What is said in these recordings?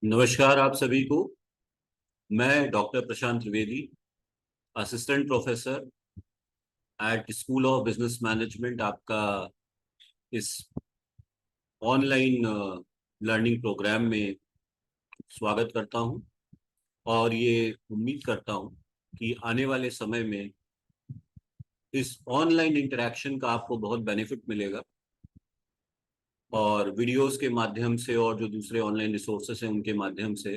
नमस्कार आप सभी को। मैं doctor Prashant Trivedi, assistant professor at school of business management, आपका इस ऑनलाइन लर्निंग प्रोग्राम में स्वागत करता हूं। और ये उम्मीद करता हूं कि आने वाले समय में इस ऑनलाइन इंटरेक्शन का आपको बहुत बेनिफिट मिलेगा, और वीडियोस के माध्यम से और जो दूसरे ऑनलाइन रिसोर्सेस हैं उनके माध्यम से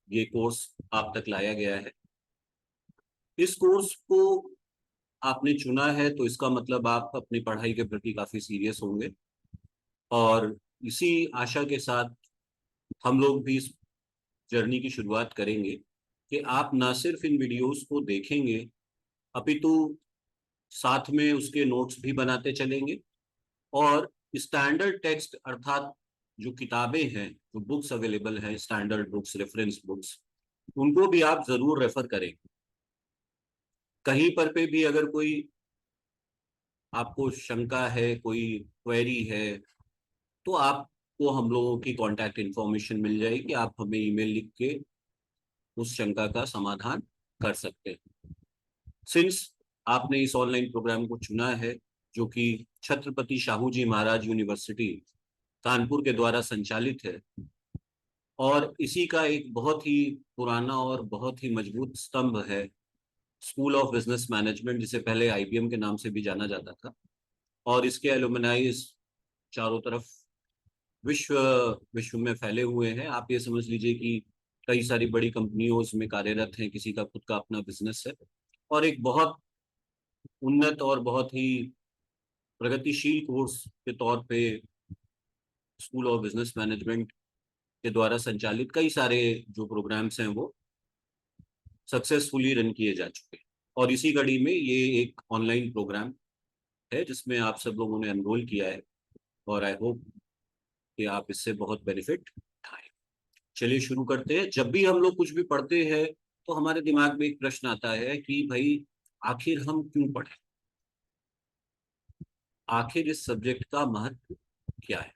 ये कोर्स आप तक लाया गया है। इस कोर्स को आपने चुना है तो इसका मतलब आप अपनी पढ़ाई के प्रति काफी सीरियस होंगे। और इसी आशा के साथ हम लोग भी इस जर्नी की शुरुआत करेंगे कि आप ना सिर्फ इन वीडियोस को देखेंगे, अपितु साथ में उसके नोट्स भी बनाते चलेंगे। और स्टैंडर्ड टेक्स्ट अर्थात जो किताबें हैं, जो बुक्स अवेलेबल हैं, स्टैंडर्ड बुक्स, रेफरेंस बुक्स, उनको भी आप जरूर रेफर करें। कहीं पर पे भी अगर कोई आपको शंका है, कोई क्वेरी है, तो आपको हम लोगों की कांटेक्ट इन्फॉर्मेशन मिल जाएगी। आप हमें ईमेल लिख के उस शंका का समाधान कर सकते हैं। सिंस आपने इस ऑनलाइन प्रोग्राम को चुना है, जो कि छत्रपति शाहू जी महाराज यूनिवर्सिटी कानपुर के द्वारा संचालित है, और इसी का एक बहुत ही पुराना और बहुत ही मजबूत स्तंभ है स्कूल ऑफ बिजनेस मैनेजमेंट, जिसे पहले आईबीएम के नाम से भी जाना जाता था। और इसके एलुमनाइज चारों तरफ विश्व विश्व में फैले हुए हैं। आप ये समझ लीजिए कि कई सारी बड़ी कंपनियों इसमें कार्यरत हैं, किसी का खुद का अपना बिजनेस है। और एक बहुत उन्नत और बहुत ही प्रगतिशील कोर्स के तौर पे स्कूल ऑफ बिजनेस मैनेजमेंट के द्वारा संचालित कई सारे जो प्रोग्राम्स हैं वो सक्सेसफुली रन किए जा चुके हैं। और इसी कड़ी में ये एक ऑनलाइन प्रोग्राम है जिसमें आप सब लोगों ने एनरोल किया है, और आई होप कि आप इससे बहुत बेनिफिट उठाएं। चलिए शुरू करते हैं। जब भी हम लोग कुछ भी पढ़ते हैं तो हमारे दिमाग में एक प्रश्न आता है कि भाई, आखिर हम क्यों पढ़ें? आखिर इस सब्जेक्ट का महत्व क्या है?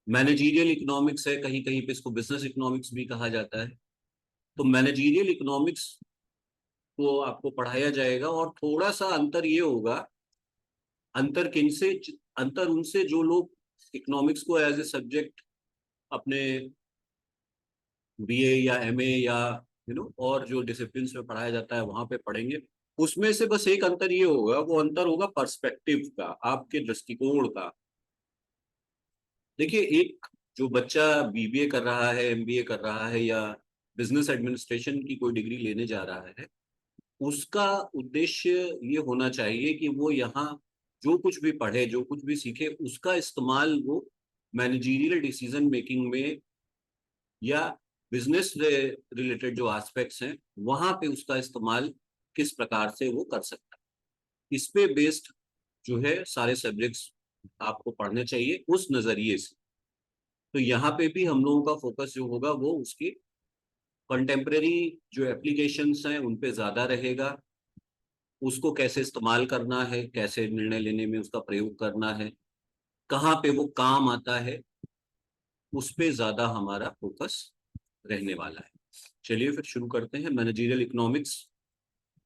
मैनेजीरियल इकोनॉमिक्स है, कहीं कहीं पे इसको बिजनेस इकोनॉमिक्स भी कहा जाता है। तो मैनेजीरियल इकोनॉमिक्स को आपको पढ़ाया जाएगा, और थोड़ा सा अंतर ये होगा, अंतर किन से, अंतर उनसे जो लोग इकोनॉमिक्स को एज ए सब्जेक्ट अपने बीए या एमए या और जो डिसिप्लिन में पढ़ाया जाता है वहां पे पढ़ेंगे। उसमें से बस एक अंतर ये होगा, वो अंतर होगा पर्सपेक्टिव का, आपके दृष्टिकोण का। देखिए, एक जो बच्चा बीबीए कर रहा है, एमबीए कर रहा है, या बिजनेस एडमिनिस्ट्रेशन की कोई डिग्री लेने जा रहा है, उसका उद्देश्य ये होना चाहिए कि वो यहाँ जो कुछ भी पढ़े, जो कुछ भी सीखे, उसका इस्तेमाल वो मैनेजरियल डिसीजन मेकिंग में या बिजनेस रिलेटेड जो एस्पेक्ट्स हैं वहां पे उसका इस्तेमाल किस प्रकार से वो कर सकता है, इस पे बेस्ड जो है सारे सब्जेक्ट्स आपको पढ़ने चाहिए उस नजरिए से। तो यहाँ पे भी हम लोगों का फोकस जो होगा वो उसकी कंटेम्प्रेरी जो एप्लीकेशंस हैं उन पे ज्यादा रहेगा। उसको कैसे इस्तेमाल करना है, कैसे निर्णय लेने में उसका प्रयोग करना है, कहाँ पे वो काम आता है, उस पे ज्यादा हमारा फोकस रहने वाला है। चलिए फिर शुरू करते हैं। मैनेजरियल इकोनॉमिक्स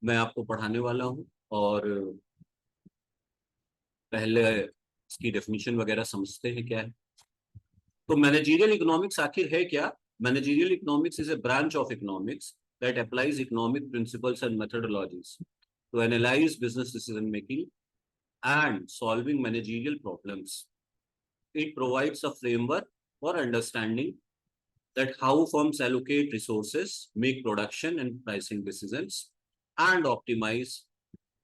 मैं आपको पढ़ाने वाला हूँ, और पहले इसकी डेफिनेशन वगैरह समझते हैं क्या है। तो मैनेजरियल इकोनॉमिक्स आखिर है क्या? Managerial economics is a branch of economics that applies economic principles and methodologies to analyze business decision making and solving managerial problems. It provides a framework for understanding that how firms allocate resources, make production and pricing decisions, and optimize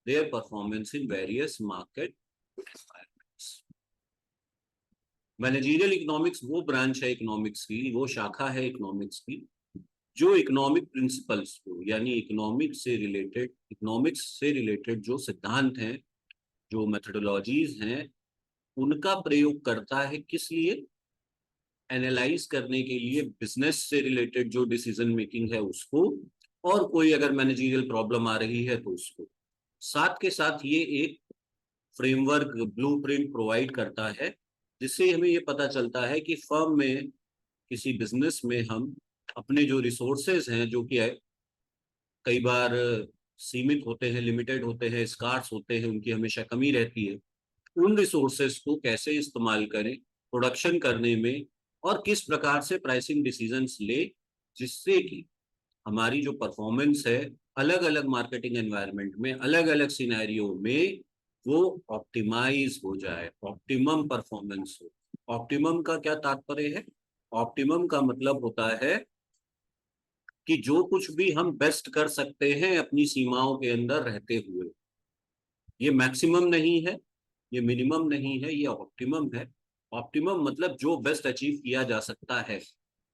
their performance in various market environments. Managerial economics वो branch है economics की, वो शाखा है economics की, जो economic principles को, यानी इकोनॉमिक्स से रिलेटेड जो सिद्धांत हैं, जो मेथोडोलॉजीज हैं, उनका प्रयोग करता है। किस लिए? एनालाइज करने के लिए, बिजनेस से रिलेटेड जो डिसीजन मेकिंग है उसको, और कोई अगर मैनेजरियल प्रॉब्लम आ रही है तो उसको। साथ के साथ ये एक फ्रेमवर्क, ब्लूप्रिंट प्रोवाइड करता है, जिससे हमें ये पता चलता है कि फर्म में किसी बिजनेस में हम अपने जो रिसोर्सेज हैं, जो कि कई बार सीमित होते हैं, लिमिटेड होते हैं, स्कार्स होते हैं, उनकी हमेशा कमी रहती है, उन रिसोर्सेज को कैसे इस्तेमाल करें प्रोडक्शन करने में, और किस प्रकार से प्राइसिंग डिसीजंस ले, जिससे कि हमारी जो परफॉर्मेंस है अलग अलग मार्केटिंग एनवायरनमेंट में, अलग अलग सिनेरियो में, वो ऑप्टिमाइज हो जाए, ऑप्टिमम परफॉर्मेंस हो। ऑप्टिमम का क्या तात्पर्य है? ऑप्टिमम का मतलब होता है कि जो कुछ भी हम बेस्ट कर सकते हैं अपनी सीमाओं के अंदर रहते हुए, ये मैक्सिमम नहीं है, ये मिनिमम नहीं है, ये ऑप्टिमम है। ऑप्टिमम मतलब जो बेस्ट अचीव किया जा सकता है,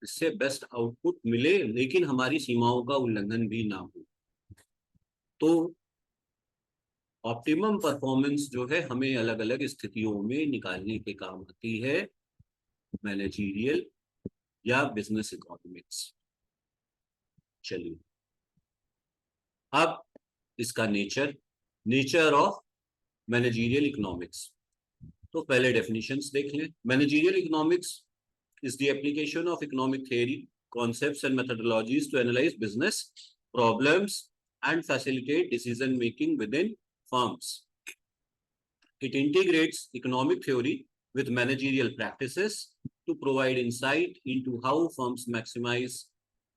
इससे बेस्ट आउटपुट मिले, लेकिन हमारी सीमाओं का उल्लंघन भी ना हो। तो ऑप्टिमम परफॉर्मेंस जो है हमें अलग अलग स्थितियों में निकालने के काम आती है मैनेजरियल या बिजनेस इकोनॉमिक्स। चलिए, अब इसका नेचर ऑफ मैनेजरियल इकोनॉमिक्स। तो पहले डेफिनेशंस देख लें। Managerial economics is the application of economic theory, concepts and methodologies to analyze business problems and facilitate decision making within firms. It integrates economic theory with managerial practices to provide insight into how firms maximize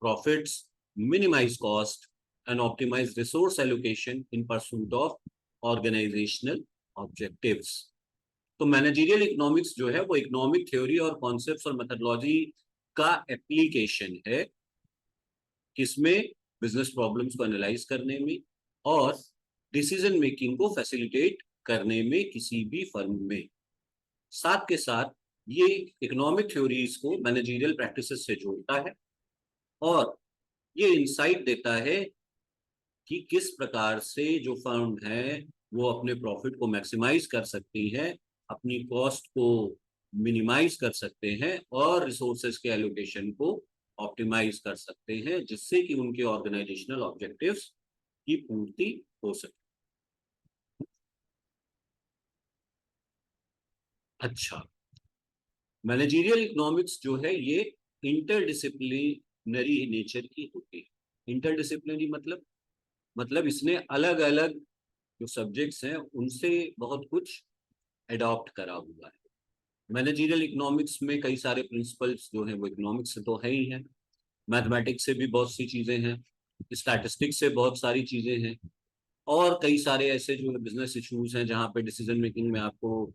profits, minimize cost, and optimize resource allocation in pursuit of organizational objectives. तो managerial economics जो है वो economic theory और concepts और methodology का application है, किसमें? Business problems को एनालाइज करने में और डिसीजन मेकिंग को फैसिलिटेट करने में किसी भी फर्म में। साथ के साथ ये इकोनॉमिक थ्योरीज को मैनेजरियल प्रैक्टिसेस से जोड़ता है और ये इंसाइट देता है कि किस प्रकार से जो फर्म है वो अपने प्रॉफिट को मैक्सिमाइज कर सकती है, अपनी कॉस्ट को मिनिमाइज कर सकते हैं और रिसोर्सेज के एलोकेशन को ऑप्टिमाइज कर सकते हैं, जिससे कि उनके ऑर्गेनाइजेशनल ऑब्जेक्टिव्स की पूर्ति हो सके। अच्छा, मैनेजरियल इकोनॉमिक्स जो है ये इंटरडिसिप्लिनरी नेचर की होती है। इंटरडिसिप्लिनरी मतलब इसने अलग अलग जो सब्जेक्ट्स हैं उनसे बहुत कुछ एडॉप्ट करा हुआ है। मैनेजरियल इकोनॉमिक्स में कई सारे प्रिंसिपल्स जो हैं वो इकोनॉमिक्स से तो है ही हैं, मैथमेटिक्स से भी बहुत सी चीज़ें हैं, स्टैटिस्टिक्स से बहुत सारी चीज़ें हैं, और कई सारे ऐसे जो है बिजनेस इश्यूज हैं जहाँ पे डिसीजन मेकिंग में आपको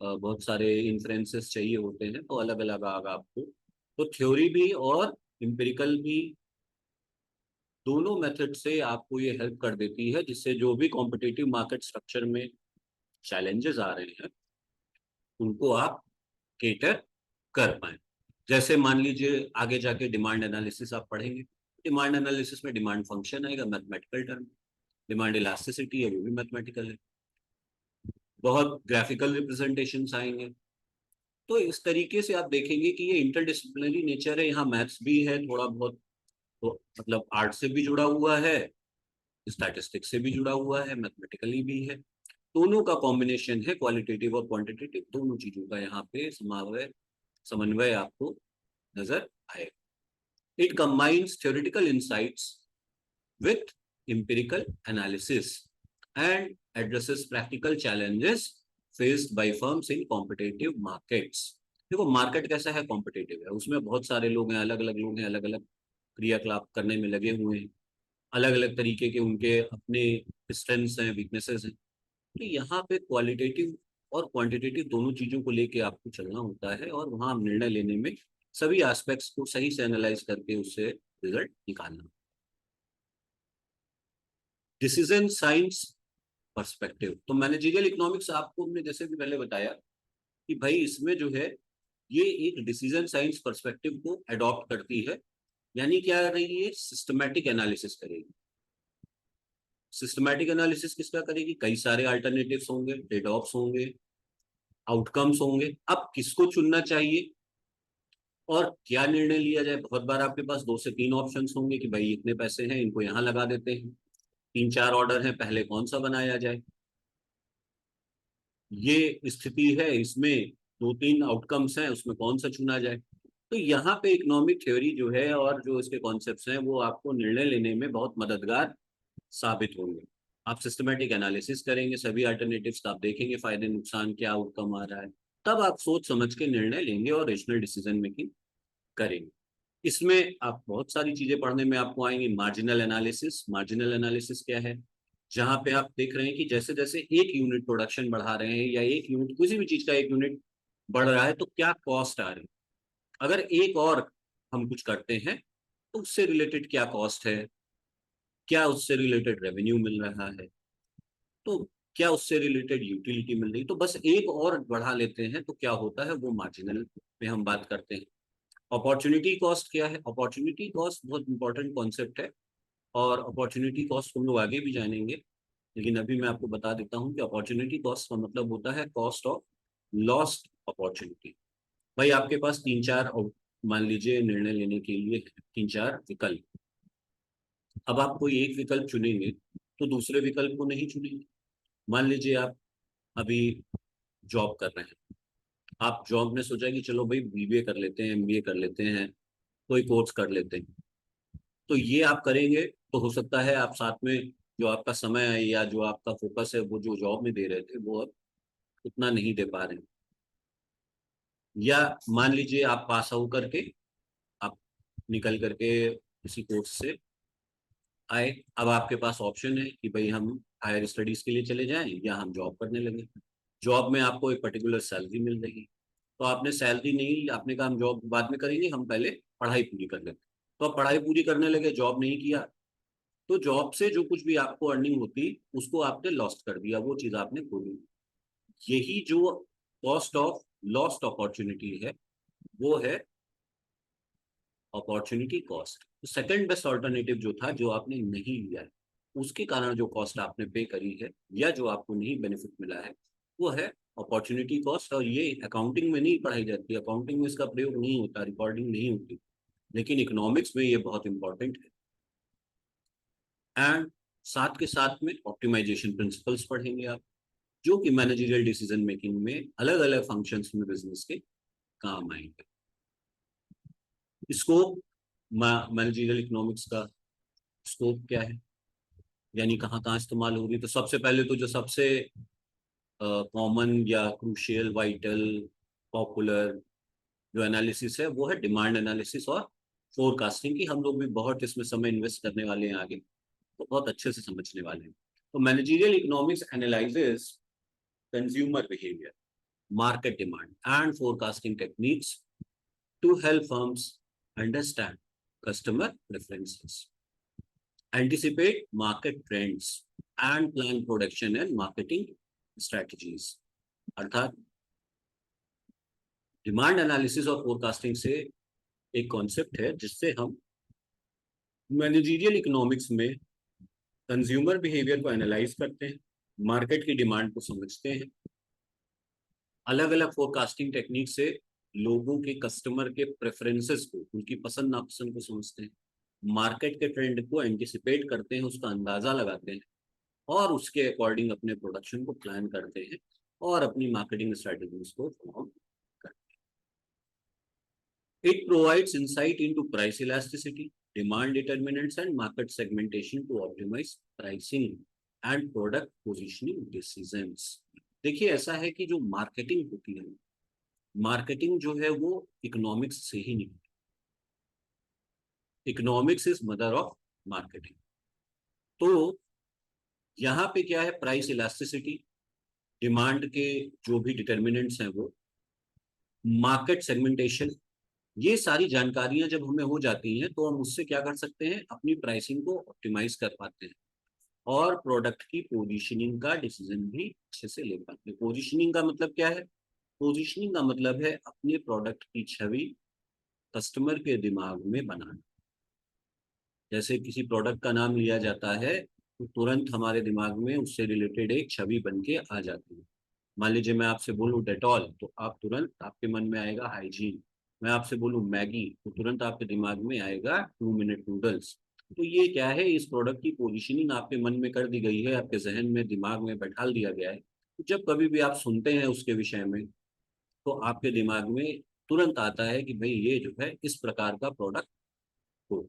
बहुत सारे इन्फ्रेंसेस चाहिए होते हैं, तो अलग अलग आगा आपको। तो थ्योरी भी और इम्पेरिकल भी, दोनों मेथड से आपको ये हेल्प कर देती है, जिससे जो भी कॉम्पिटिटिव मार्केट स्ट्रक्चर में चैलेंजेस आ रहे हैं उनको आप केटर कर पाए। जैसे मान लीजिए आगे जाके डिमांड एनालिसिस आप पढ़ेंगे, डिमांड एनालिसिस में डिमांड फंक्शन आएगा, मैथमेटिकल टर्म। डिमांड इलास्टिसिटी है, वो भी मैथमेटिकल है। बहुत ग्राफिकल रिप्रेजेंटेशंस आएंगे। तो इस तरीके से आप देखेंगे कि ये इंटरडिसिप्लिनरी नेचर है, यहाँ मैथ्स भी है थोड़ा बहुत, तो मतलब आर्ट से भी जुड़ा हुआ है, स्टैटिस्टिक्स से भी जुड़ा हुआ है, मैथमेटिकली भी है। दोनों का कॉम्बिनेशन है, क्वालिटेटिव और क्वांटिटेटिव दोनों चीजों का यहाँ पे समन्वय आपको नजर आएगा। It combines theoretical insights with empirical analysis and addresses practical challenges faced by firms in competitive markets। देखो मार्केट कैसा है, कॉम्पिटेटिव है, उसमें बहुत सारे लोग हैं, अलग अलग लोग हैं, अलग अलग क्रियाकलाप करने में लगे हुए हैं, अलग अलग तरीके के उनके अपने स्ट्रेंथ्स हैं, वीकनेसेस हैं। तो यहाँ पे क्वालिटेटिव और क्वांटिटेटिव दोनों चीजों को लेके आपको चलना होता है और वहाँ निर्णय लेने में सभी एस्पेक्ट्स को सही से एनालाइज करके उससे रिजल्ट निकालना। Decision science perspective. तो मैनेजरियल इकोनॉमिक्स आपको हमने जैसे भी पहले बताया कि भाई इसमें जो है ये एक डिसीजन साइंस पर्सपेक्टिव को अडॉप्ट करती है, यानी क्या कर रही है? सिस्टमैटिक एनालिसिस करेगी। सिस्टमैटिक एनालिसिस किसका करेगी? कई सारे अल्टरनेटिव्स होंगे, ट्रेड ऑफ्स होंगे, आउटकम्स होंगे। अब किसको चुनना चाहिए और क्या निर्णय लिया जाए? बहुत बार आपके पास 2 से 3 ऑप्शंस होंगे कि भाई इतने पैसे हैं, इनको यहाँ लगा देते हैं, 3-4 ऑर्डर हैं, पहले कौन सा बनाया जाए। ये स्थिति है, इसमें 2-3 आउटकम्स हैं, उसमें कौन सा चुना जाए। तो यहाँ पे इकोनॉमिक थ्योरी जो है और जो इसके कॉन्सेप्ट्स हैं वो आपको निर्णय लेने में बहुत मददगार साबित होंगे। आप सिस्टमेटिक एनालिसिस करेंगे, सभी अल्टरनेटिव्स का आप देखेंगे, फायदे नुकसान क्या आउटकम आ रहा है, तब आप सोच समझ के निर्णय लेंगे और रेशनल डिसीजन मेकिंग करेंगे। इसमें आप बहुत सारी चीजें पढ़ने में आपको आएंगी। मार्जिनल एनालिसिस, मार्जिनल एनालिसिस क्या है? जहां पे आप देख रहे हैं कि जैसे जैसे एक यूनिट प्रोडक्शन बढ़ा रहे हैं या एक यूनिट किसी भी चीज का एक यूनिट बढ़ रहा है तो क्या कॉस्ट आ रही है। अगर एक और हम कुछ करते हैं तो उससे रिलेटेड क्या कॉस्ट है, क्या उससे रिलेटेड रेवेन्यू मिल रहा है, तो क्या उससे रिलेटेड यूटिलिटी मिल रही है। तो बस एक और बढ़ा लेते हैं तो क्या होता है, वो मार्जिनल में हम बात करते हैं। अपॉर्चुनिटी कॉस्ट क्या है? अपॉर्चुनिटी कॉस्ट बहुत इंपॉर्टेंट कॉन्सेप्ट है और अपॉर्चुनिटी कॉस्ट हम लोग आगे भी जानेंगे, लेकिन अभी मैं आपको बता देता हूँ कि अपॉर्चुनिटी कॉस्ट का मतलब होता है कॉस्ट ऑफ लॉस्ट अपॉर्चुनिटी। भाई आपके पास तीन चार, मान लीजिए निर्णय लेने के लिए तीन चार विकल्प, अब आप कोई एक विकल्प चुनेंगे तो दूसरे विकल्प को नहीं चुनेंगे। मान लीजिए आप अभी जॉब कर रहे हैं, आप जॉब में सोचा कि चलो भाई बीबीए कर लेते हैं, एमबीए कर लेते हैं, कोई कोर्स कर लेते हैं, तो ये आप करेंगे तो हो सकता है आप साथ में जो आपका समय है या जो आपका फोकस है वो जो जॉब में दे रहे थे वो अब उतना नहीं दे पा रहे हैं। या मान लीजिए आप पास आउट करके आप निकल करके किसी कोर्स से आए, अब आपके पास ऑप्शन है कि भाई हम हायर स्टडीज के लिए चले जाएं या हम जॉब करने लगे। जॉब में आपको एक पर्टिकुलर सैलरी मिल रही, तो आपने सैलरी नहीं, आपने कहा हम जॉब बाद में करेंगे, हम पहले पढ़ाई पूरी कर लेते। तो आप पढ़ाई पूरी करने लगे, जॉब नहीं किया, तो जॉब से जो कुछ भी आपको अर्निंग होती उसको आपने लॉस्ट कर दिया, वो चीज आपने खो दी। यही जो कॉस्ट ऑफ लॉस्ट अपॉर्चुनिटी है वो है अपॉर्चुनिटी कॉस्ट। तो सेकंड बेस्ट ऑल्टरनेटिव जो था, जो आपने नहीं लिया है, उसके कारण जो कॉस्ट आपने पे करी है या जो आपको नहीं बेनिफिट मिला है वो है अपॉर्चुनिटी कॉस्ट। और ये अकाउंटिंग में नहीं पढ़ाई जाती, अकाउंटिंग में इसका प्रयोग नहीं होता, रिकॉर्डिंग नहीं होती, लेकिन इकोनॉमिक्स में ये बहुत इंपॉर्टेंट है। एंड साथ के साथ में ऑप्टिमाइजेशन प्रिंसिपल्स पढ़ेंगे आप, जो कि मैनेजरियल डिसीजन मेकिंग में अलग अलग फंक्शंस में बिजनेस के काम आएंगे। स्कोप, मैनेजरियल इकोनॉमिक्स का स्कोप क्या है, यानी कहाँ कहाँ इस्तेमाल होगी। तो सबसे पहले तो जो सबसे कॉमन या क्रूशियल, वाइटल, पॉपुलर जो एनालिसिस है वो है डिमांड एनालिसिस और फोरकास्टिंग की। हम लोग भी बहुत इसमें समय इन्वेस्ट करने वाले हैं आगे, तो बहुत अच्छे से समझने वाले हैं। तो managerial economics analyses consumer behaviour, market demand and forecasting techniques to help firms understand customer preferences, anticipate market trends, and plan production and marketing strategies। अर्थात डिमांड एनालिसिस और फोरकास्टिंग से एक कॉन्सेप्ट है जिससे हम मैनेजरियल इकोनॉमिक्स में consumer behaviour को analyse करते हैं, मार्केट की डिमांड को समझते हैं, अलग अलग फोरकास्टिंग टेक्निक से लोगों के, कस्टमर के प्रेफरेंसेस को, उनकी पसंद नापसंद को समझते हैं, मार्केट के ट्रेंड को एंटिसिपेट करते हैं, उसका अंदाजा लगाते हैं और उसके अकॉर्डिंग अपने प्रोडक्शन को प्लान करते हैं और अपनी मार्केटिंग स्ट्रेटेजीज को फॉर्म करते हैं। It provides insight into price elasticity, demand determinants and market segmentation to optimise pricing and product positioning decisions. देखिए ऐसा है कि जो मार्केटिंग होती है, मार्केटिंग जो है वो इकोनॉमिक्स से ही नहीं, economics is mother of marketing. तो यहाँ पे क्या है, प्राइस इलास्टिसिटी, डिमांड के जो भी डिटर्मिनेंट्स हैं वो, मार्केट सेगमेंटेशन, ये सारी जानकारियां जब हमें हो जाती हैं तो हम उससे क्या कर सकते हैं, अपनी प्राइसिंग को ऑप्टिमाइज कर पाते हैं और प्रोडक्ट की पोजीशनिंग का डिसीजन भी अच्छे से ले पाते हैं। पोजीशनिंग का मतलब क्या है? पोजीशनिंग का मतलब है अपने प्रोडक्ट की छवि कस्टमर के दिमाग में बनाना। जैसे किसी प्रोडक्ट का नाम लिया जाता है तो तुरंत हमारे दिमाग में उससे रिलेटेड एक छवि बन के आ जाती है। मान लीजिए मैं आपसे बोलूँ डेटॉल तो आप तुरंत, आपके मन में आएगा हाइजीन। मैं आपसे बोलूँ मैगी तो तुरंत आपके दिमाग में आएगा 2 मिनट नूडल्स। तो ये क्या है, इस प्रोडक्ट की पोजीशनिंग आपके मन में कर दी गई है, आपके जहन में, दिमाग में बैठाल दिया गया है। तो जब कभी भी आप सुनते हैं उसके विषय में तो आपके दिमाग में तुरंत आता है कि भाई ये जो है इस प्रकार का प्रोडक्ट हो,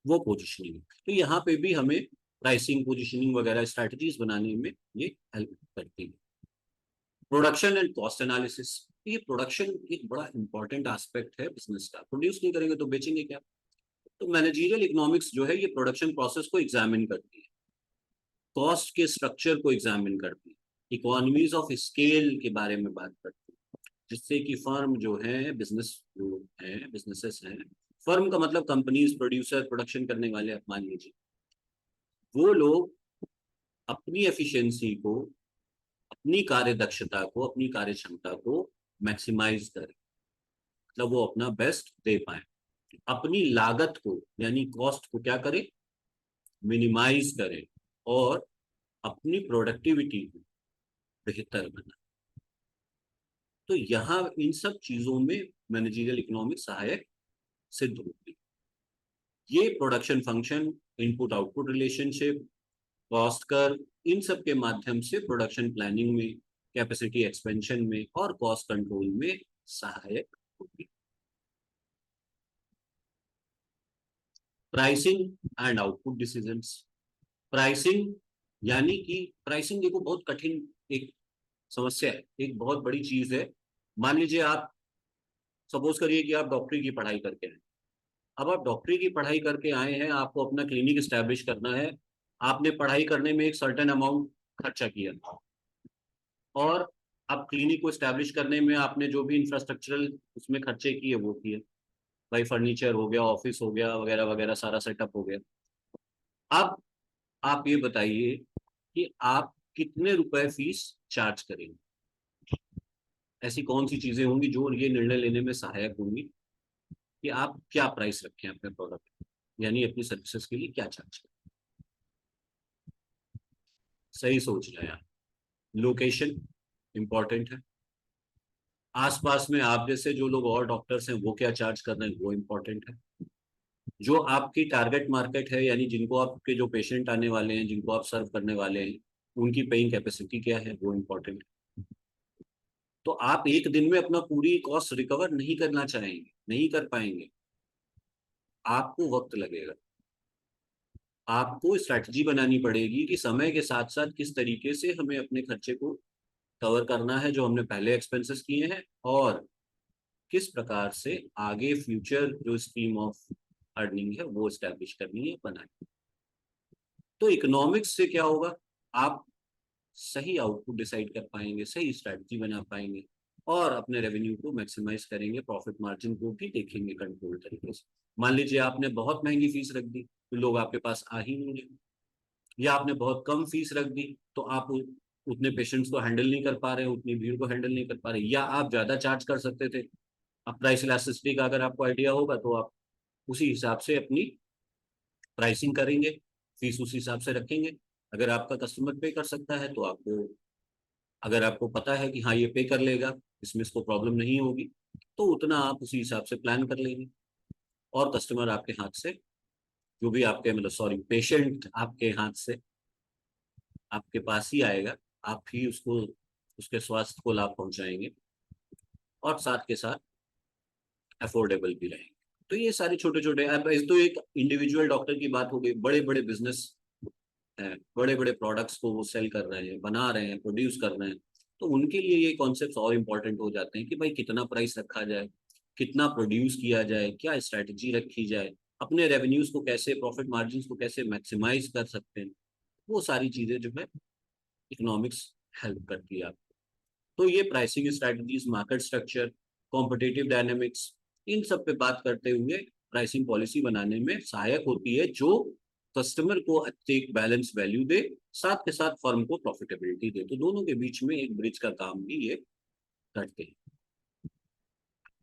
वो पोजिशनिंग। तो यहाँ पे भी हमें प्राइसिंग, पोजिशनिंग वगैरह स्ट्रैटेजीज बनाने में ये हेल्प करती है। प्रोडक्शन एंड कॉस्ट एनालिसिस, ये प्रोडक्शन एक बड़ा इंपॉर्टेंट एस्पेक्ट है बिजनेस का। प्रोड्यूस नहीं करेंगे तो बेचेंगे क्या? तो मैनेजरियल इकोनॉमिक्स जो है ये प्रोडक्शन प्रोसेस को एग्जामिन करती है, कॉस्ट के स्ट्रक्चर को एग्जामिन करती है, इकोनॉमीज ऑफ स्केल के बारे में बात करती है, जिससे कि फर्म जो है, बिजनेस जो है, बिजनेसेस हैं, फर्म का मतलब कंपनीज, प्रोड्यूसर, प्रोडक्शन करने वाले, आप मान लीजिए, वो लोग अपनी एफिशिएंसी को, अपनी कार्य दक्षता को, अपनी कार्य क्षमता को मैक्सिमाइज करें, मतलब वो अपना बेस्ट दे पाए, अपनी लागत को यानी कॉस्ट को क्या करें, मिनिमाइज करें, और अपनी प्रोडक्टिविटी को बेहतर बनाए। तो यहाँ इन सब चीजों में मैनेजरियल इकोनॉमिक्स सहायक सिद्ध होती है। ये production function, input output relationship, cost curve, इन सब के माध्यम से प्रोडक्शन प्लानिंग में, कैपेसिटी एक्सपेंशन में और कॉस्ट कंट्रोल में सहायक होती है। Pricing and output decisions. Pricing यानी कि प्राइसिंग देखो बहुत कठिन एक समस्या है, एक बहुत बड़ी चीज है। मान लीजिए आप, सपोज करिए कि आप डॉक्टरी की पढ़ाई करके आए। अब आप डॉक्टरी की पढ़ाई करके आए हैं, आपको अपना क्लिनिक स्टैब्लिश करना है। आपने पढ़ाई करने में एक सर्टेन अमाउंट खर्चा किया, और अब क्लिनिक को स्टैब्लिश करने में आपने जो भी इंफ्रास्ट्रक्चरल उसमें खर्चे किए वो किए, भाई फर्नीचर हो गया, ऑफिस हो गया, वगैरह वगैरह, सारा सेटअप हो गया। अब आप ये बताइए कि आप कितने रुपए फीस चार्ज करेंगे? ऐसी कौन सी चीजें होंगी जो ये निर्णय लेने में सहायक होंगी कि आप क्या प्राइस रखें अपने प्रोडक्ट, यानी अपनी सर्विसेज के लिए क्या चार्ज करें? सही सोच रहे हैं आप। लोकेशन इंपॉर्टेंट है। आसपास में आप जैसे जो लोग और डॉक्टर्स हैं वो क्या चार्ज कर रहे हैं, वो इम्पोर्टेंट है। जो आपकी टारगेट मार्केट है, यानी जिनको आपके जो पेशेंट आने वाले हैं, जिनको आप सर्व करने वाले हैं, उनकी पेइंग कैपेसिटी क्या है, वो इम्पोर्टेंट है। तो आप एक दिन में अपना पूरी कॉस्ट रिकवर नहीं करना चाहेंगे, नहीं कर पाएंगे, आपको वक्त लगेगा। आपको स्ट्रैटेजी बनानी पड़ेगी कि समय के साथ साथ किस तरीके से हमें अपने खर्चे को कवर करना है जो हमने पहले एक्सपेंसेस किए हैं, और किस प्रकार से आगे फ्यूचर जो स्ट्रीम ऑफ अर्निंग है वो स्टैब्लिश करनी है, बनानी। तो इकोनॉमिक्स से क्या होगा, आप सही आउटपुट डिसाइड कर पाएंगे, सही स्ट्रैटेजी बना पाएंगे, और अपने रेवेन्यू को मैक्सिमाइज करेंगे, प्रॉफिट मार्जिन को भी देखेंगे कंट्रोल तरीके से। मान लीजिए आपने बहुत महंगी फीस रख दी तो लोग आपके पास आ ही नहीं रहे, या आपने बहुत कम फीस रख दी तो आप उतने पेशेंट्स को हैंडल नहीं कर पा रहे, उतनी भीड़ को हैंडल नहीं कर पा रहे, या आप ज्यादा चार्ज कर सकते थे। अब प्राइस इलास्टिसिटी का अगर आपको आइडिया होगा तो आप उसी हिसाब से अपनी प्राइसिंग करेंगे, फीस उस हिसाब से रखेंगे। अगर आपका कस्टमर पे कर सकता है तो आपको, अगर आपको पता है कि हाँ ये पे कर लेगा, इसमें इसको प्रॉब्लम नहीं होगी, तो उतना आप उसी हिसाब से प्लान कर लेंगे। और कस्टमर आपके हाथ से, जो भी आपके मतलब सॉरी पेशेंट आपके हाथ से आपके पास ही आएगा, आप ही उसको उसके स्वास्थ्य को लाभ पहुंचाएंगे, और साथ के साथ अफोर्डेबल भी रहेंगे। तो ये सारे छोटे छोटे, अब इस तो एक इंडिविजुअल डॉक्टर की बात हो गई। बड़े बड़े बिजनेस है, बड़े बड़े प्रोडक्ट्स को वो सेल कर रहे हैं, बना रहे हैं, प्रोड्यूस कर रहे हैं, तो उनके लिए ये कॉन्सेप्ट और इम्पोर्टेंट हो जाते हैं कि भाई कितना प्राइस रखा जाए, कितना प्रोड्यूस किया जाए, क्या स्ट्रैटेजी रखी जाए, अपने रेवेन्यूज को कैसे, प्रॉफिट मार्जिन को कैसे मैक्सिमाइज कर सकते हैं। वो सारी चीजें जो है इकोनॉमिक्स हेल्प करती है आपको। तो ये pricing strategies, market structure, competitive dynamics, इन सब पे बात करते हुए प्राइसिंग पॉलिसी बनाने में सहायक होती है, जो कस्टमर को एक बैलेंस वैल्यू दे, साथ के साथ फर्म को प्रॉफिटेबिलिटी दे। तो दोनों के बीच में एक ब्रिज का काम भी ये करते हैं।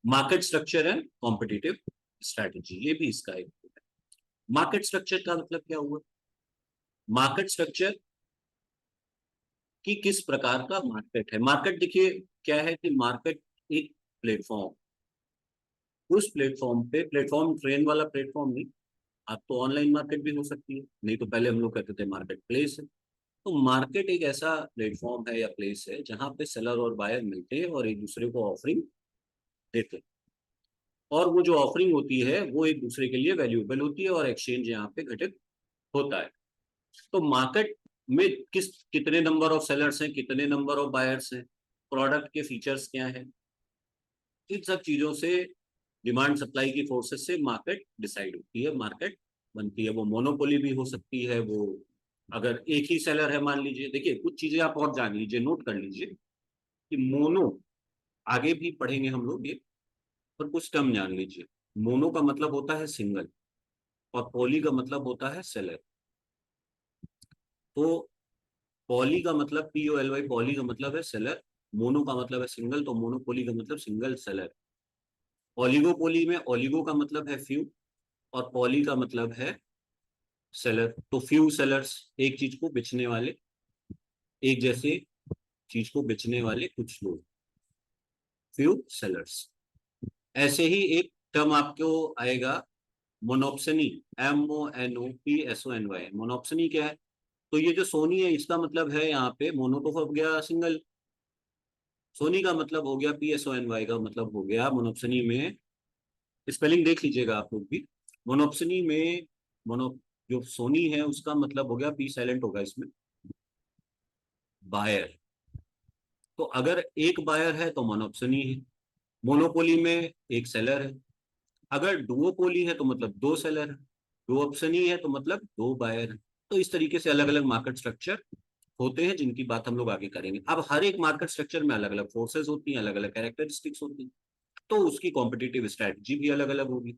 Market structure and competitive strategy, ये भी इसका एक है। मार्केट स्ट्रक्चर का मतलब क्या हुआ? मार्केट स्ट्रक्चर कि किस प्रकार का मार्केट है। मार्केट देखिए क्या है कि मार्केट एक प्लेटफॉर्म, उस प्लेटफॉर्म पे, प्लेटफॉर्म ट्रेन वाला प्लेटफॉर्म नहीं, अब तो ऑनलाइन मार्केट भी हो सकती है, नहीं तो पहले हम लोग कहते थे मार्केट प्लेस है। तो मार्केट एक ऐसा प्लेटफॉर्म है या प्लेस है जहां पे सेलर और बायर मिलते हैं और एक दूसरे को ऑफरिंग देते हैं, और वो जो ऑफरिंग होती है वो एक दूसरे के लिए वैल्यूएबल होती है और एक्सचेंज यहाँ पे घटित होता है। तो मार्केट में कितने नंबर ऑफ सेलर्स हैं, कितने नंबर ऑफ बायर्स हैं, प्रोडक्ट के फीचर्स क्या है, इन सब चीजों से, डिमांड सप्लाई की फोर्सेस से मार्केट डिसाइड होती है, मार्केट बनती है। वो मोनोपोली भी हो सकती है, वो अगर एक ही सेलर है मान लीजिए। देखिए कुछ चीजें आप और जान लीजिए, नोट कर लीजिए कि मोनो, आगे भी पढ़ेंगे हम लोग ये, पर कुछ टर्म जान लीजिए। मोनो का मतलब होता है सिंगल, और पॉली का मतलब होता है सेलर। तो पॉली का मतलब POLY, पॉली का मतलब है सेलर, मोनो का मतलब है सिंगल, तो मोनोपोली का मतलब सिंगल सेलर। ओलिगोपोली में ओलिगो का मतलब है फ्यू, और पॉली का मतलब है सेलर। तो फ्यू सेलर्स, एक चीज को बेचने वाले, एक जैसे चीज को बेचने वाले कुछ लोग, फ्यू सेलर्स। ऐसे ही एक टर्म आपको आएगा मोनोप्सनी, MONOPSONY। मोनोप्सनी क्या है? तो ये जो सोनी है इसका मतलब है यहाँ पे, मोनो तो हो गया सिंगल, सोनी का मतलब हो गया PSONY, का मतलब हो गया मोनोप्सनी में, स्पेलिंग देख लीजिएगा आप लोग भी। मोनोप्सनी में मोनो, जो सोनी है उसका मतलब हो गया, P साइलेंट होगा इसमें, बायर। तो अगर एक बायर है तो मोनोप्सनी है, मोनोपोली में एक सेलर है। अगर डुओपोली है तो मतलब दो सेलर है, डुओप्सनी है तो मतलब दो बायर है। तो इस तरीके से अलग अलग मार्केट स्ट्रक्चर होते हैं जिनकी बात हम लोग आगे करेंगे। अब हर एक मार्केट स्ट्रक्चर में अलग अलग फोर्सेस होती हैं, अलग अलग कैरेक्टरिस्टिक्स होती हैं, तो उसकी कॉम्पिटिटिव स्ट्रैटेजी भी अलग अलग होगी।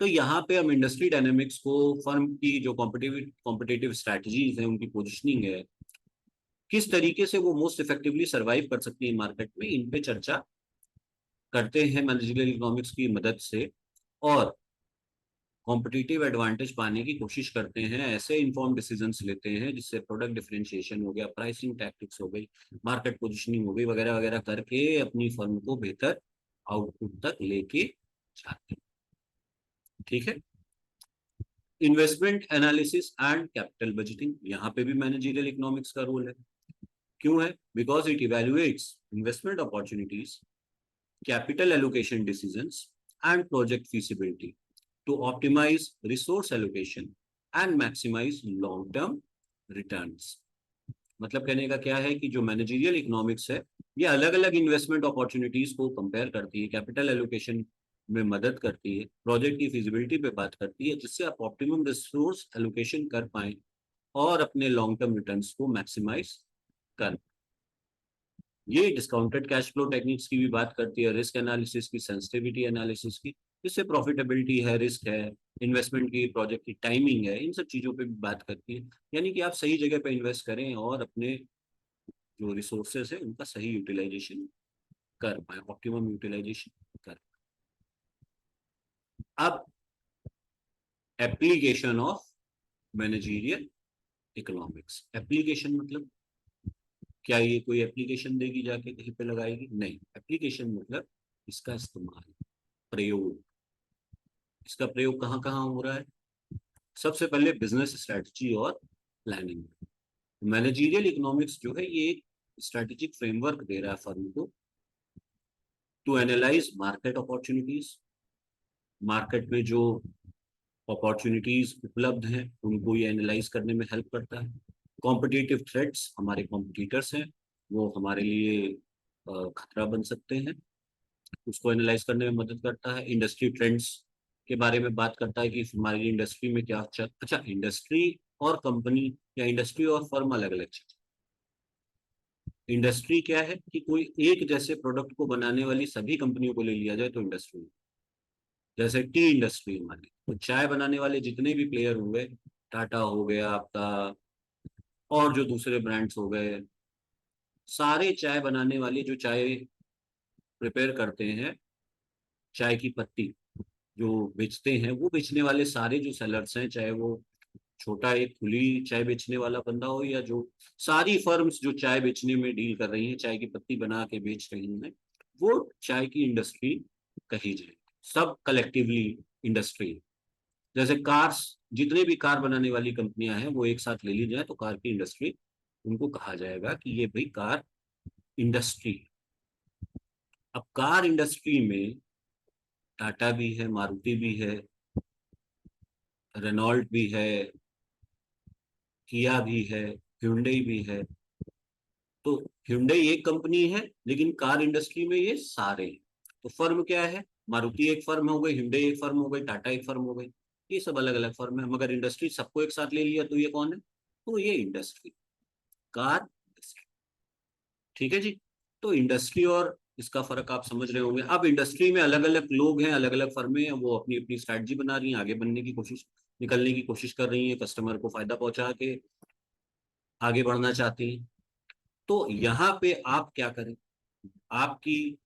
तो यहाँ पे हम इंडस्ट्री डायनेमिक्स को, फर्म की जो कॉम्पिटिटिव कॉम्पिटिटिव स्ट्रैटेजीज है, उनकी पोजिशनिंग है, किस तरीके से वो मोस्ट इफेक्टिवली सर्वाइव कर सकती है मार्केट में, इन पे चर्चा करते हैं मैनेजरियल इकोनॉमिक्स की मदद से, और कॉम्पिटिटिव एडवांटेज पाने की कोशिश करते हैं। ऐसे इन्फॉर्म डिसीजंस लेते हैं जिससे प्रोडक्ट डिफरेंशिएशन हो गया, प्राइसिंग टैक्टिक्स हो गई, मार्केट पोजिशनिंग हो गई, वगैरह वगैरह करके अपनी फर्म को बेहतर आउटपुट तक लेके जाते हैं। ठीक है। Investment analysis and capital budgeting, यहाँ पे भी मैनेजरियल इकोनॉमिक्स का रोल है। क्यों है? Because it evaluates investment opportunities, capital allocation decisions and project feasibility to optimize resource allocation and maximize long term returns। मतलब कहने का क्या है कि जो मैनेजरियल इकोनॉमिक्स है ये अलग अलग इन्वेस्टमेंट अपॉर्चुनिटीज को कंपेयर करती है, कैपिटल एलोकेशन में मदद करती है, प्रोजेक्ट की फिजिबिलिटी पे बात करती है, जिससे आप ऑप्टिमम रिसोर्स एलोकेशन कर पाए और अपने लॉन्ग टर्म रिटर्न्स को मैक्सिमाइज कर। ये डिस्काउंटेड कैश फ्लो टेक्निक्स की भी बात करती है, रिस्क एनालिसिस की, सेंसिटिविटी एनालिसिस की, जिससे प्रॉफिटेबिलिटी है, रिस्क है, इन्वेस्टमेंट की, प्रोजेक्ट की टाइमिंग है, इन सब चीजों पे भी बात करती है। यानी कि आप सही जगह पे इन्वेस्ट करें और अपने जो रिसोर्सेस है उनका सही यूटिलाइजेशन कर पाए, ऑप्टिमम यूटिलाइजेशन कर। अब application of managerial economics. Application मतलब क्या ये कोई एप्लीकेशन देगी जाके कहीं पे लगाएगी? नहीं, एप्लीकेशन मतलब इसका इस्तेमाल, प्रयोग। इसका प्रयोग कहाँ कहाँ हो रहा है? सबसे पहले बिजनेस स्ट्रेटजी और प्लानिंग। मैनेजरियल इकोनॉमिक्स जो है ये एक स्ट्रेटेजिक फ्रेमवर्क दे रहा है फर्म को to analyse market opportunities. Market में जो अपॉर्चुनिटीज उपलब्ध हैं उनको ये एनालाइज करने में हेल्प करता है। कॉम्पिटिटिव थ्रेट्स, हमारे कॉम्पिटिटर्स हैं वो हमारे लिए खतरा बन सकते हैं, उसको एनालाइज करने में मदद करता है। इंडस्ट्री ट्रेंड्स के बारे में बात करता है कि हमारी इंडस्ट्री में क्या चल, अच्छा इंडस्ट्री और कंपनी या इंडस्ट्री और फर्म अलग अलग चीज। इंडस्ट्री क्या है कि कोई एक जैसे प्रोडक्ट को बनाने वाली सभी कंपनियों को ले लिया जाए तो इंडस्ट्री। जैसे टी इंडस्ट्री हमारी, तो चाय बनाने वाले जितने भी प्लेयर हुए, टाटा हो गया आपका, और जो दूसरे ब्रांड्स हो गए, सारे चाय बनाने वाले जो चाय प्रिपेयर करते हैं, चाय की पत्ती जो बेचते हैं, वो बेचने वाले सारे जो सेलर्स हैं, चाहे वो छोटा एक खुली चाय बेचने वाला बंदा हो या जो सारी फर्म्स जो चाय बेचने में डील कर रही हैं, चाय की पत्ती बना के बेच रही हैं, वो चाय की इंडस्ट्री कही जाए, सब कलेक्टिवली इंडस्ट्री। जैसे कार्स, जितने भी कार बनाने वाली कंपनियां हैं वो एक साथ ले ली जाए तो कार की इंडस्ट्री, उनको कहा जाएगा कि ये भाई कार इंडस्ट्री। अब कार इंडस्ट्री में टाटा भी है, मारुति भी है, रेनॉल्ट भी है, किया भी है, hyundai भी है। तो hyundai एक कंपनी है, लेकिन कार इंडस्ट्री में ये सारे हैं। तो फर्म क्या है? मारुति एक फर्म हो गई, hyundai एक फर्म हो गई, टाटा एक फर्म हो गई। ये सब अलग अलग फर्म है, मगर इंडस्ट्री सबको एक साथ ले लिया तो ये कौन है? तो ये इंडस्ट्री, कार इंडस्ट्री। ठीक है जी। तो इंडस्ट्री और इसका फर्क आप समझ रहे होंगे। अब इंडस्ट्री में अलग अलग लोग हैं, अलग अलग फर्में हैं, वो अपनी अपनी स्ट्रैटेजी बना रही हैं, आगे बनने की कोशिश, निकलने की कोशिश कर रही हैं, कस्टमर को फायदा पहुंचा के आगे बढ़ना चाहती हैं। तो यहाँ पे आप क्या करें, आपकी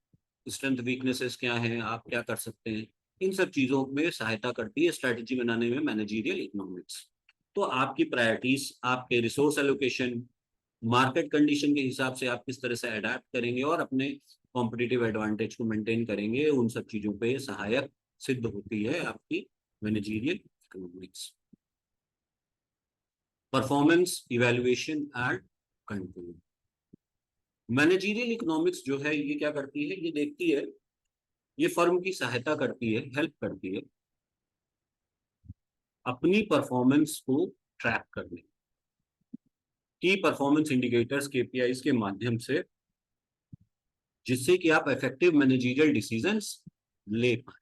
स्ट्रेंथ वीकनेसेस क्या हैं, आप क्या कर सकते हैं, इन सब चीजों में सहायता करती है स्ट्रेटेजी बनाने में मैनेजरियल इकोनॉमिक्स। तो आपकी प्रायोरिटीज, आपके रिसोर्स एलोकेशन, मार्केट कंडीशन के हिसाब से आप किस तरह से अडेप्ट करेंगे और अपने कॉम्पिटिटिव एडवांटेज को मेंटेन करेंगे, उन सब चीजों पे सहायक सिद्ध होती है आपकी managerial economics. Performance evaluation and control. Managerial economics जो है ये क्या करती है, ये देखती है, ये फर्म की सहायता करती है, हेल्प करती है अपनी परफॉर्मेंस को ट्रैक करने की, परफॉर्मेंस इंडिकेटर्स केपीआईज के माध्यम से, जिससे कि आप इफेक्टिव मैनेजरियल डिसीजंस ले पाए।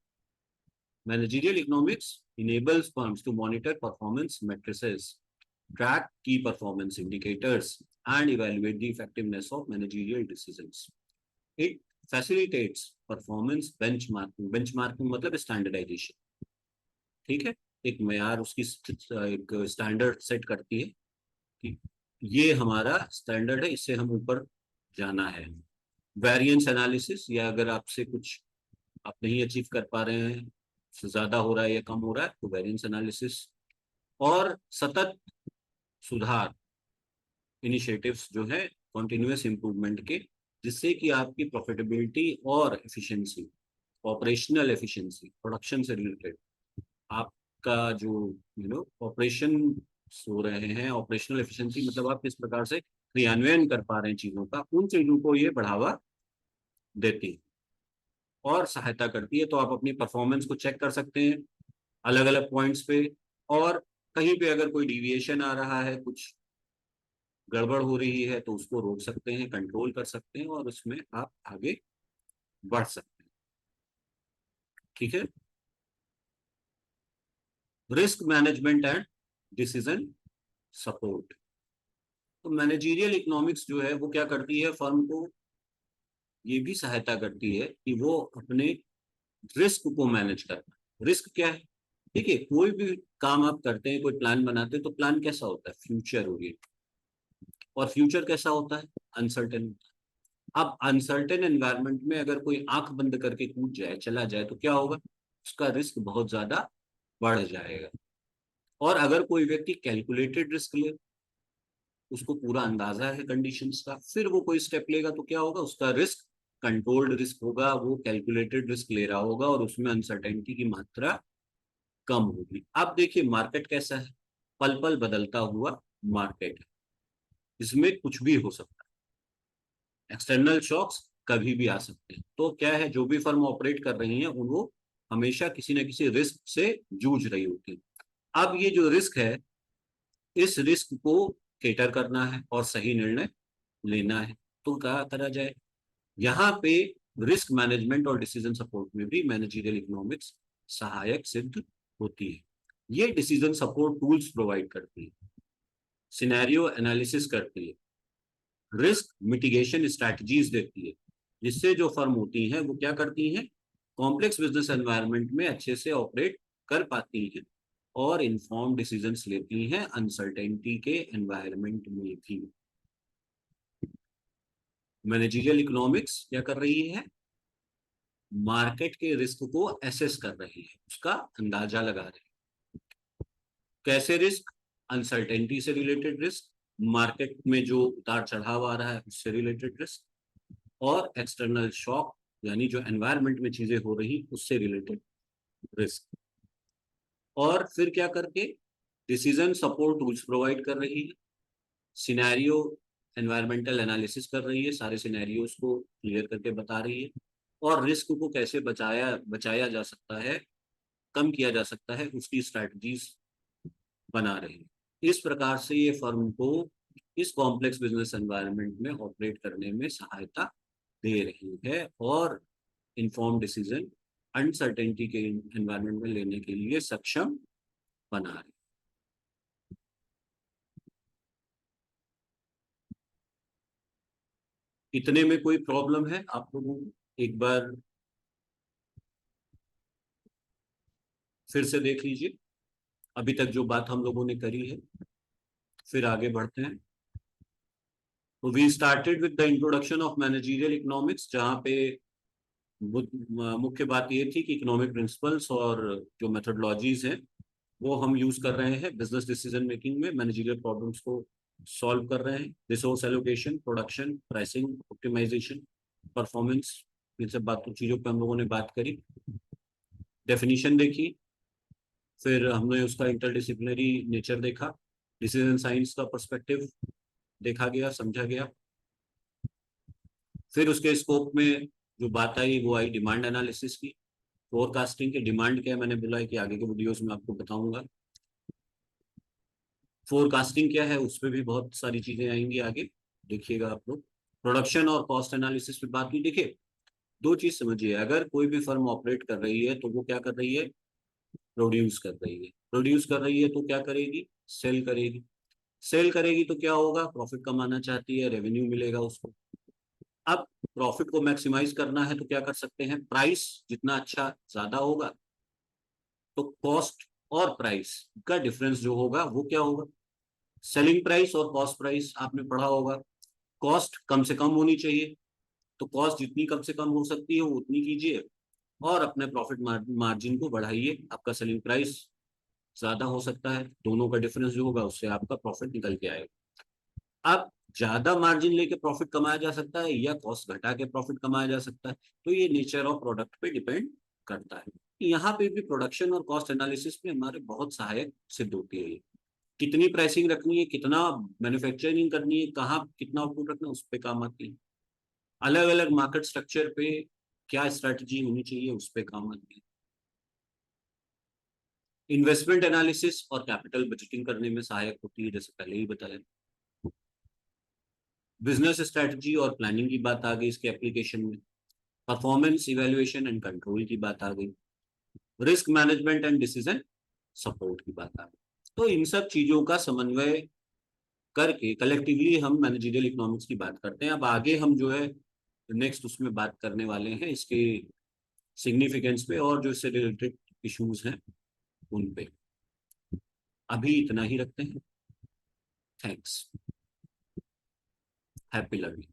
Managerial economics enables firms to monitor performance matrices, track key performance indicators, and evaluate the effectiveness of managerial decisions. It facilitates performance benchmarking. Benchmarking मतलब standardization। ठीक है, एक मैयार, उसकी एक स्टैंडर्ड सेट करती है कि ये हमारा स्टैंडर्ड है, इससे हम ऊपर जाना है। वेरिएंस एनालिसिस, या अगर आपसे कुछ आप नहीं अचीव कर पा रहे हैं, ज्यादा हो रहा है या कम हो रहा है, तो वेरिएंस एनालिसिस। और सतत सुधार इनिशिएटिव्स जो है, कॉन्टिन्यूस इंप्रूवमेंट के, जिससे कि आपकी प्रॉफिटेबिलिटी और एफिशिएंसी, ऑपरेशनल एफिशिएंसी, प्रोडक्शन से रिलेटेड आपका जो ऑपरेशन हो रहे हैं, ऑपरेशनल एफिशिएंसी मतलब आप किस प्रकार से क्रियान्वयन कर पा रहे हैं चीजों का, उन चीजों को ये बढ़ावा देती है और सहायता करती है। तो आप अपनी परफॉर्मेंस को चेक कर सकते हैं अलग अलग पॉइंट्स पे, और कहीं पे अगर कोई डिविएशन आ रहा है, कुछ गड़बड़ हो रही है, तो उसको रोक सकते हैं, कंट्रोल कर सकते हैं, और उसमें आप आगे बढ़ सकते हैं। ठीक है। Risk management and decision support. तो मैनेजरियल इकोनॉमिक्स जो है वो क्या करती है, फर्म को ये भी सहायता करती है कि वो अपने रिस्क को मैनेज करना। रिस्क क्या है? देखिए, कोई भी काम आप करते हैं, कोई प्लान बनाते हैं, तो प्लान कैसा होता है? Future oriented. और फ्यूचर कैसा होता है? अनसर्टेन। अब अनसर्टेन एनवायरनमेंट में अगर कोई आंख बंद करके कूद जाए, चला जाए, तो क्या होगा? उसका रिस्क बहुत ज्यादा बढ़ जाएगा। और अगर कोई व्यक्ति कैलकुलेटेड रिस्क ले, उसको पूरा अंदाजा है कंडीशंस का, फिर वो कोई स्टेप लेगा, तो क्या होगा? उसका रिस्क कंट्रोल्ड रिस्क होगा, वो कैलकुलेटेड रिस्क ले रहा होगा, और उसमें अनसर्टेनिटी की मात्रा कम होगी। अब देखिए मार्केट कैसा है, पल पल बदलता हुआ मार्केट है, इसमें कुछ भी हो सकता है, एक्सटर्नल शॉक्स कभी भी आ सकते हैं। तो क्या है, जो भी फर्म ऑपरेट कर रही है, वो हमेशा किसी न किसी रिस्क से जूझ रही होती है। अब ये जो रिस्क है, इस रिस्क को केटर करना है और सही निर्णय लेना है, तो क्या करा जाए? यहाँ पे रिस्क मैनेजमेंट और डिसीजन सपोर्ट में भी मैनेजरियल इकोनॉमिक्स सहायक सिद्ध होती है। ये डिसीजन सपोर्ट टूल्स प्रोवाइड करती है, सिनेरियो एनालिसिस करती है, रिस्क मिटिगेशन स्ट्रैटेजीज देती है, जिससे जो फर्म होती हैं वो क्या करती हैं, कॉम्प्लेक्स बिजनेस एनवायरनमेंट में अच्छे से ऑपरेट कर पाती हैं और इन्फॉर्म डिसीजंस लेती हैं अनसर्टेनिटी के एनवायरनमेंट में भी। मैनेजरियल इकोनॉमिक्स क्या कर रही है? मार्केट के रिस्क को एसेस कर रही है, उसका अंदाजा लगा रही है। कैसे रिस्क? अनसर्टेनिटी से रिलेटेड रिस्क, मार्केट में जो उतार चढ़ाव आ रहा है उससे रिलेटेड रिस्क, और एक्सटर्नल शॉक यानी जो एनवायरनमेंट में चीजें हो रही उससे रिलेटेड रिस्क। और फिर क्या करके डिसीजन सपोर्ट टूल्स प्रोवाइड कर रही है, सिनेरियो एनवायरमेंटल एनालिसिस कर रही है, सारे सिनेरियोज को क्लियर करके बता रही है, और रिस्क को कैसे बचाया बचाया जा सकता है, कम किया जा सकता है, उसकी स्ट्रैटेजीज बना रही है। इस प्रकार से ये फर्म को इस कॉम्प्लेक्स बिजनेस एनवायरनमेंट में ऑपरेट करने में सहायता दे रही है और इन्फॉर्म डिसीजन अनसर्टेनिटी के एनवायरनमेंट में लेने के लिए सक्षम बना रही है। इतने में कोई प्रॉब्लम है आप लोगों को? एक बार फिर से देख लीजिए अभी तक जो बात हम लोगों ने करी है, फिर आगे बढ़ते हैं। तो we started with the introduction of managerial economics, जहाँ पे मुख्य बात ये थी कि इकोनॉमिक प्रिंसिपल्स और जो मेथोडोलॉजीज हैं वो हम यूज कर रहे हैं बिजनेस डिसीजन मेकिंग में, मैनेजरियल प्रॉब्लम्स को सॉल्व कर रहे हैं। Resource allocation, production, pricing, optimisation, performance, इन सब बातों चीजों पे हम लोगों ने बात करी। डेफिनेशन देखी, फिर हमने उसका इंटरडिसिप्लिनरी नेचर देखा, डिसीजन साइंस का पर्सपेक्टिव देखा गया, समझा गया। फिर उसके स्कोप में जो बात आई वो आई डिमांड एनालिसिस की, फोरकास्टिंग के डिमांड क्या है, मैंने बोला है कि आगे के वीडियोस में आपको बताऊंगा। फोरकास्टिंग क्या है उस पर भी बहुत सारी चीजें आएंगी आगे, देखिएगा आप लोग। प्रोडक्शन और कॉस्ट एनालिसिस पे बात की। देखिए दो चीज समझिए, अगर कोई भी फर्म ऑपरेट कर रही है तो वो क्या कर रही है, प्रोड्यूस कर रही है। प्रोड्यूस कर रही है तो क्या करेगी, सेल करेगी। सेल करेगी तो क्या होगा, प्रॉफिट कमाना चाहती है, रेवेन्यू मिलेगा उसको। अब प्रॉफिट को मैक्सिमाइज करना है तो क्या कर सकते हैं, प्राइस जितना अच्छा ज्यादा होगा तो कॉस्ट और प्राइस का डिफरेंस जो होगा वो क्या होगा, सेलिंग प्राइस और कॉस्ट प्राइस आपने पढ़ा होगा। कॉस्ट कम से कम होनी चाहिए, तो कॉस्ट जितनी कम से कम हो सकती है वो उतनी कीजिए और अपने प्रॉफिट मार्जिन को बढ़ाइए। आपका सेलिंग प्राइस ज्यादा हो सकता है, दोनों का डिफरेंस जो होगा उससे आपका प्रॉफिट निकल के आएगा। अब ज्यादा मार्जिन लेके प्रॉफिट कमाया जा सकता है या कॉस्ट घटा के प्रॉफिट कमाया जा सकता है, तो ये नेचर ऑफ प्रोडक्ट पे डिपेंड करता है। यहाँ पे भी प्रोडक्शन और कॉस्ट एनालिसिस में हमारे बहुत सहायक सिद्ध होती है ये। कितनी प्राइसिंग रखनी है, कितना मैन्युफैक्चरिंग करनी है, कहाँ कितना आउटपुट रखना है, उस पर काम आती है। अलग अलग मार्केट स्ट्रक्चर पे क्या स्ट्रेटजी होनी चाहिए उस पर काम आती है। इन्वेस्टमेंट एनालिसिस और कैपिटल बजटिंग करने में सहायक होती है, जैसे पहले ही बताया। बिजनेस स्ट्रेटजी और प्लानिंग की बात आ गई इसके एप्लीकेशन में। परफॉर्मेंस इवेल्युएशन एंड कंट्रोल की बात आ गई। Risk management and decision support की बात आ गई। तो इन सब चीजों का समन्वय करके कलेक्टिवली हम मैनेजरियल इकोनॉमिक्स की बात करते हैं। अब आगे हम जो है नेक्स्ट उसमें बात करने वाले हैं इसके सिग्निफिकेंस पे और जो इससे रिलेटेड इश्यूज हैं उन पे। अभी इतना ही रखते हैं। थैंक्स। Happy learning.